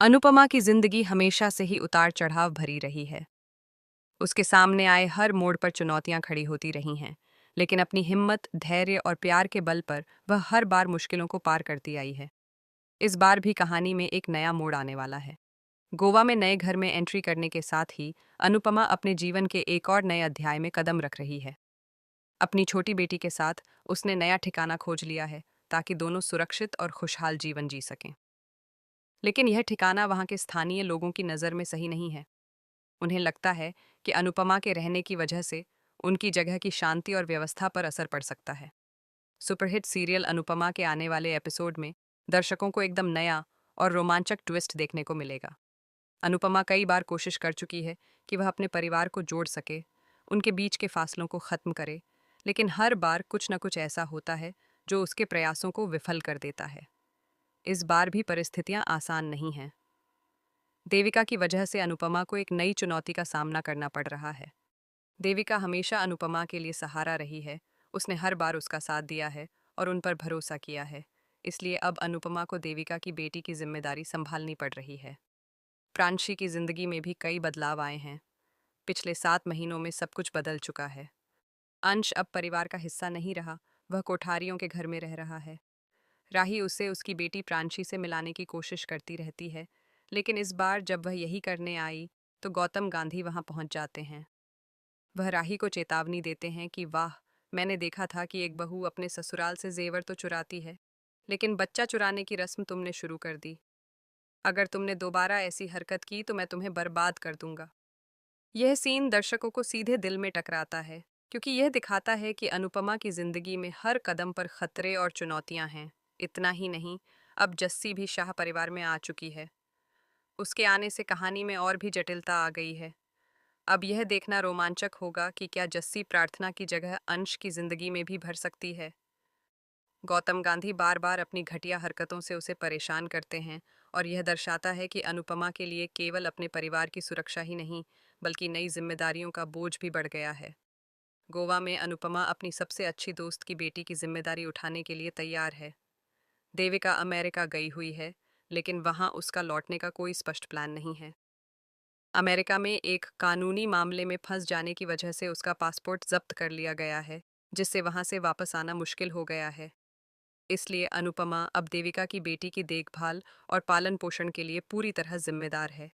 अनुपमा की जिंदगी हमेशा से ही उतार चढ़ाव भरी रही है। उसके सामने आए हर मोड़ पर चुनौतियां खड़ी होती रही हैं, लेकिन अपनी हिम्मत, धैर्य और प्यार के बल पर वह हर बार मुश्किलों को पार करती आई है। इस बार भी कहानी में एक नया मोड़ आने वाला है। गोवा में नए घर में एंट्री करने के साथ ही अनुपमा अपने जीवन के एक और नए अध्याय में कदम रख रही है। अपनी छोटी बेटी के साथ उसने नया ठिकाना खोज लिया है, ताकि दोनों सुरक्षित और खुशहाल जीवन जी सकें। लेकिन यह ठिकाना वहां के स्थानीय लोगों की नज़र में सही नहीं है। उन्हें लगता है कि अनुपमा के रहने की वजह से उनकी जगह की शांति और व्यवस्था पर असर पड़ सकता है। सुपरहिट सीरियल अनुपमा के आने वाले एपिसोड में दर्शकों को एकदम नया और रोमांचक ट्विस्ट देखने को मिलेगा। अनुपमा कई बार कोशिश कर चुकी है कि वह अपने परिवार को जोड़ सके, उनके बीच के फासलों को खत्म करे, लेकिन हर बार कुछ न कुछ ऐसा होता है जो उसके प्रयासों को विफल कर देता है। इस बार भी परिस्थितियां आसान नहीं हैं। देविका की वजह से अनुपमा को एक नई चुनौती का सामना करना पड़ रहा है। देविका हमेशा अनुपमा के लिए सहारा रही है, उसने हर बार उसका साथ दिया है और उन पर भरोसा किया है। इसलिए अब अनुपमा को देविका की बेटी की जिम्मेदारी संभालनी पड़ रही है। प्रांशी की जिंदगी में भी कई बदलाव आए हैं। पिछले 7 महीनों में सब कुछ बदल चुका है। अंश अब परिवार का हिस्सा नहीं रहा, वह कोठारियों के घर में रह रहा है। राही उसे उसकी बेटी प्रांशी से मिलाने की कोशिश करती रहती है, लेकिन इस बार जब वह यही करने आई तो गौतम गांधी वहां पहुंच जाते हैं। वह राही को चेतावनी देते हैं कि वाह, मैंने देखा था कि एक बहू अपने ससुराल से जेवर तो चुराती है, लेकिन बच्चा चुराने की रस्म तुमने शुरू कर दी। अगर तुमने दोबारा ऐसी हरकत की तो मैं तुम्हें बर्बाद कर दूंगा। यह सीन दर्शकों को सीधे दिल में टकराता है, क्योंकि यह दिखाता है कि अनुपमा की जिंदगी में हर कदम पर खतरे और चुनौतियां हैं। इतना ही नहीं, अब जस्सी भी शाह परिवार में आ चुकी है। उसके आने से कहानी में और भी जटिलता आ गई है। अब यह देखना रोमांचक होगा कि क्या जस्सी प्रार्थना की जगह अंश की जिंदगी में भी भर सकती है। गौतम गांधी बार बार अपनी घटिया हरकतों से उसे परेशान करते हैं, और यह दर्शाता है कि अनुपमा के लिए केवल अपने परिवार की सुरक्षा ही नहीं, बल्कि नई जिम्मेदारियों का बोझ भी बढ़ गया है। गोवा में अनुपमा अपनी सबसे अच्छी दोस्त की बेटी की जिम्मेदारी उठाने के लिए तैयार है। देविका अमेरिका गई हुई है, लेकिन वहां उसका लौटने का कोई स्पष्ट प्लान नहीं है। अमेरिका में एक कानूनी मामले में फंस जाने की वजह से उसका पासपोर्ट जब्त कर लिया गया है, जिससे वहां से वापस आना मुश्किल हो गया है। इसलिए अनुपमा अब देविका की बेटी की देखभाल और पालन पोषण के लिए पूरी तरह जिम्मेदार है।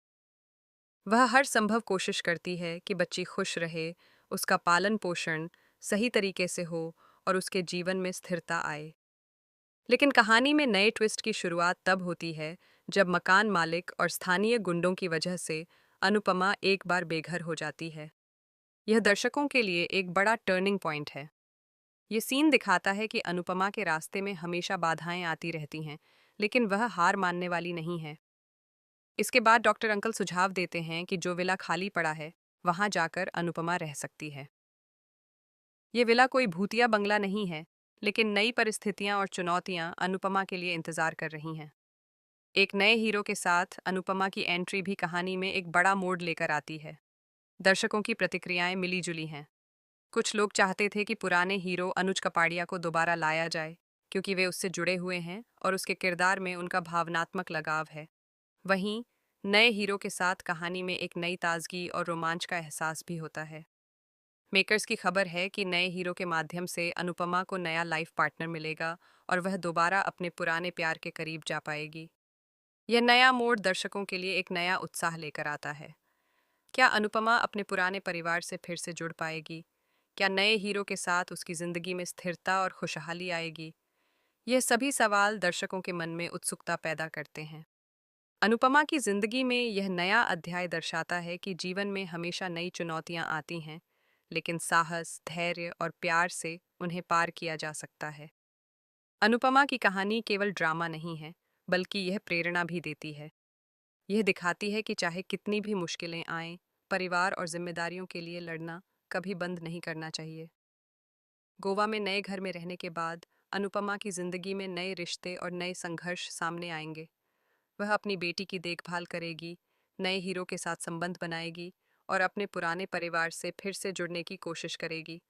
वह हर संभव कोशिश करती है कि बच्ची खुश रहे, उसका पालन पोषण सही तरीके से हो और उसके जीवन में स्थिरता आए। लेकिन कहानी में नए ट्विस्ट की शुरुआत तब होती है जब मकान मालिक और स्थानीय गुंडों की वजह से अनुपमा एक बार बेघर हो जाती है। यह दर्शकों के लिए एक बड़ा टर्निंग पॉइंट है। ये सीन दिखाता है कि अनुपमा के रास्ते में हमेशा बाधाएं आती रहती हैं, लेकिन वह हार मानने वाली नहीं है। इसके बाद डॉक्टर अंकल सुझाव देते हैं कि जो विला खाली पड़ा है, वहां जाकर अनुपमा रह सकती है। ये विला कोई भूतिया बंगला नहीं है, लेकिन नई परिस्थितियां और चुनौतियां अनुपमा के लिए इंतजार कर रही हैं। एक नए हीरो के साथ अनुपमा की एंट्री भी कहानी में एक बड़ा मोड़ लेकर आती है। दर्शकों की प्रतिक्रियाएं मिली जुली हैं। कुछ लोग चाहते थे कि पुराने हीरो अनुज कपाड़िया को दोबारा लाया जाए, क्योंकि वे उससे जुड़े हुए हैं और उसके किरदार में उनका भावनात्मक लगाव है। वहीं नए हीरो के साथ कहानी में एक नई ताजगी और रोमांच का एहसास भी होता है। मेकर्स की खबर है कि नए हीरो के माध्यम से अनुपमा को नया लाइफ पार्टनर मिलेगा और वह दोबारा अपने पुराने प्यार के करीब जा पाएगी। यह नया मोड़ दर्शकों के लिए एक नया उत्साह लेकर आता है। क्या अनुपमा अपने पुराने परिवार से फिर से जुड़ पाएगी? क्या नए हीरो के साथ उसकी जिंदगी में स्थिरता और खुशहाली आएगी? यह सभी सवाल दर्शकों के मन में उत्सुकता पैदा करते हैं। अनुपमा की जिंदगी में यह नया अध्याय दर्शाता है कि जीवन में हमेशा नई चुनौतियां आती हैं, लेकिन साहस, धैर्य और प्यार से उन्हें पार किया जा सकता है। अनुपमा की कहानी केवल ड्रामा नहीं है, बल्कि यह प्रेरणा भी देती है। यह दिखाती है कि चाहे कितनी भी मुश्किलें आएं, परिवार और जिम्मेदारियों के लिए लड़ना कभी बंद नहीं करना चाहिए। गोवा में नए घर में रहने के बाद अनुपमा की जिंदगी में नए रिश्ते और नए संघर्ष सामने आएंगे। वह अपनी बेटी की देखभाल करेगी, नए हीरो के साथ संबंध बनाएगी और अपने पुराने परिवार से फिर से जुड़ने की कोशिश करेगी।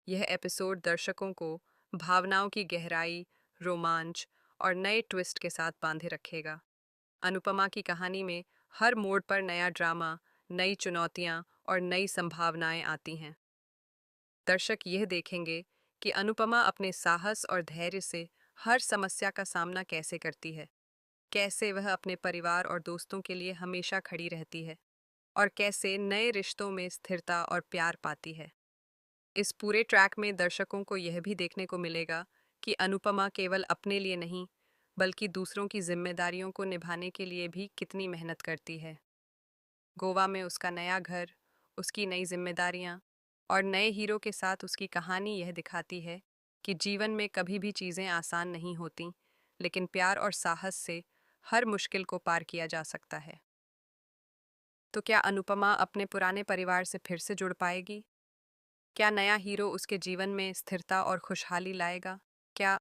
यह एपिसोड दर्शकों को भावनाओं की गहराई, रोमांच और नए ट्विस्ट के साथ बांधे रखेगा। अनुपमा की कहानी में हर मोड़ पर नया ड्रामा, नई चुनौतियां और नई संभावनाएं आती हैं। दर्शक यह देखेंगे कि अनुपमा अपने साहस और धैर्य से हर समस्या का सामना कैसे करती है, कैसे वह अपने परिवार और दोस्तों के लिए हमेशा खड़ी रहती है और कैसे नए रिश्तों में स्थिरता और प्यार पाती है। इस पूरे ट्रैक में दर्शकों को यह भी देखने को मिलेगा कि अनुपमा केवल अपने लिए नहीं, बल्कि दूसरों की जिम्मेदारियों को निभाने के लिए भी कितनी मेहनत करती है। गोवा में उसका नया घर, उसकी नई जिम्मेदारियां और नए हीरो के साथ उसकी कहानी यह दिखाती है कि जीवन में कभी भी चीज़ें आसान नहीं होती, लेकिन प्यार और साहस से हर मुश्किल को पार किया जा सकता है। तो क्या अनुपमा अपने पुराने परिवार से फिर से जुड़ पाएगी? क्या नया हीरो उसके जीवन में स्थिरता और खुशहाली लाएगा? क्या